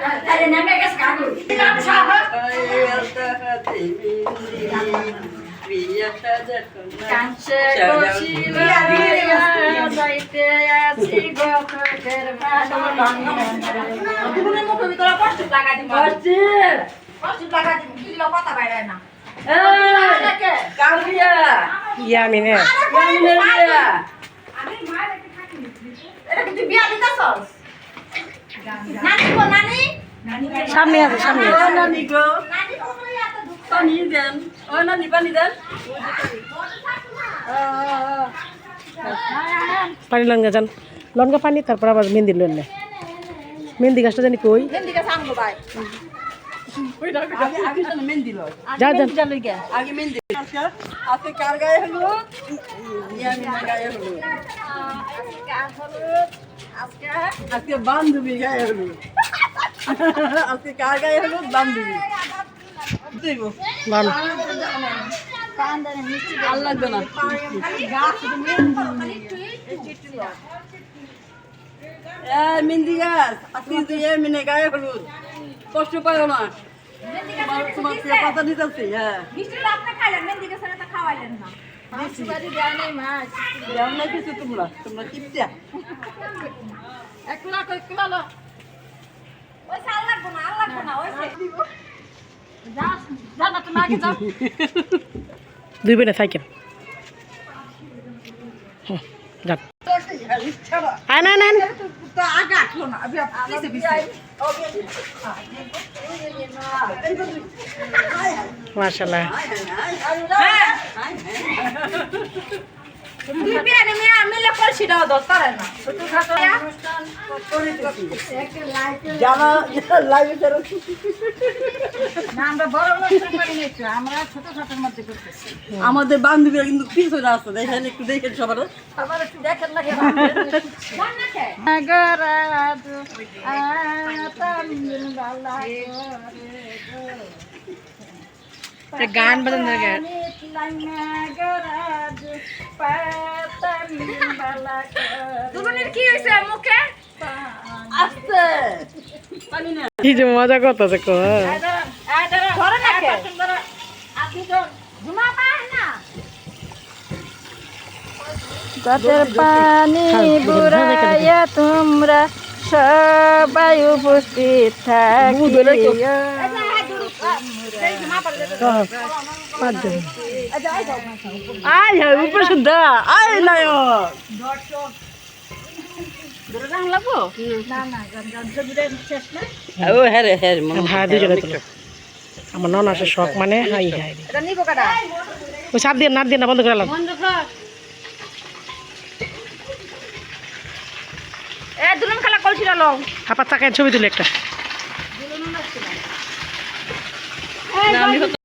Tadi namanya kas kaku. Tidak siapa? Kanse kosila dia daite si goko kermano. Aku punya mau ke tola pasti laga di mana? Pasti laga di kilo kota bayar na. Kamu ya? Iya Mine. Ya. Abi mana kita kaki? Ada kita biar kita sos. Nani ko nani? সামনে আছে সামনে আছে। Nani go? Nani ko ko ya to duk. Pani den. Nani pani den? পানি লঙ্গা যান লঙ্গা পানি তারপর আবার মেহেন্দি লইলে মেহেন্দি গাছটা জানি কই Nanti ka sang ko bay. আগে তো মেহেন্দি লয়। যা যান আগে মেহেন্দি। আজকে কার গায়ে হলো? ইয়ামিনের গায়ে হলো। আজকে বান্ধবী গায়ে হলো। আজকে কার গায়ে হলো? বান্ধবী। দেবো। ভালো আর লাগবে না। মেহেন্দি গাছ আজকে যে ইয়ামিনের গায়ে হলো। কষ্ট পাও না। তোমার পাতা নিতেছি হ্যাঁ। Mesti আপনি খাইলেন মেহেন্দি কে সাথে খাওয়াইলেন না। সুপারি দেয় নাই মাছ। যেমন না কিছু তোমরা কিপটা। একলা লো। ওই সাল লাগবো না ওই সে। যা না তুমি আগে যাও। দুই বেনে সাইকেল যান আয় না না তো আগে আটলো না আমি পিছে পিছে মাশাআল্লাহ তুই বিয়ানে মিয়া মিলে করছি দাও দরকার না ছোট খাটো জানা লাইভে করো না আমরা বড় অনুষ্ঠান করি নাই তো আমরা ছোট ছোটর মধ্যে করতেছি আমাদের বান্ধবীরা কিন্তু পিছনে আসছে দেখেন একটু দেখেন সবার আবার একটু দেখেন লাগে জান না কে নগরাজ আতামিন বালা করে গান বাজান লাগে নগরাজ পাতামিন বালা করে দুজনের কি হইছে মুখে আসছে পানি না কি যে মজা করতেছে কো ধরে না কে আপনি তো ঘুমা পায় না গাছের পানি বুড়াইয়া তোমরা সবাই উপস্থিত থাকিও আয় হ্যাঁ উপরে শুদ্ধা আয় নায়ক ও হ্যাঁ রে হ্যাঁ হ্যাঁ দুই জায়গায় তুলো আমার নন আসে শখ মানে হাই হাই ওই সাপ দিয়ে নাট দিয়ে না বন্ধ করে এলাম দুলন খেলা করছিল লোক হাপার চাকায় ছবি তুলে একটা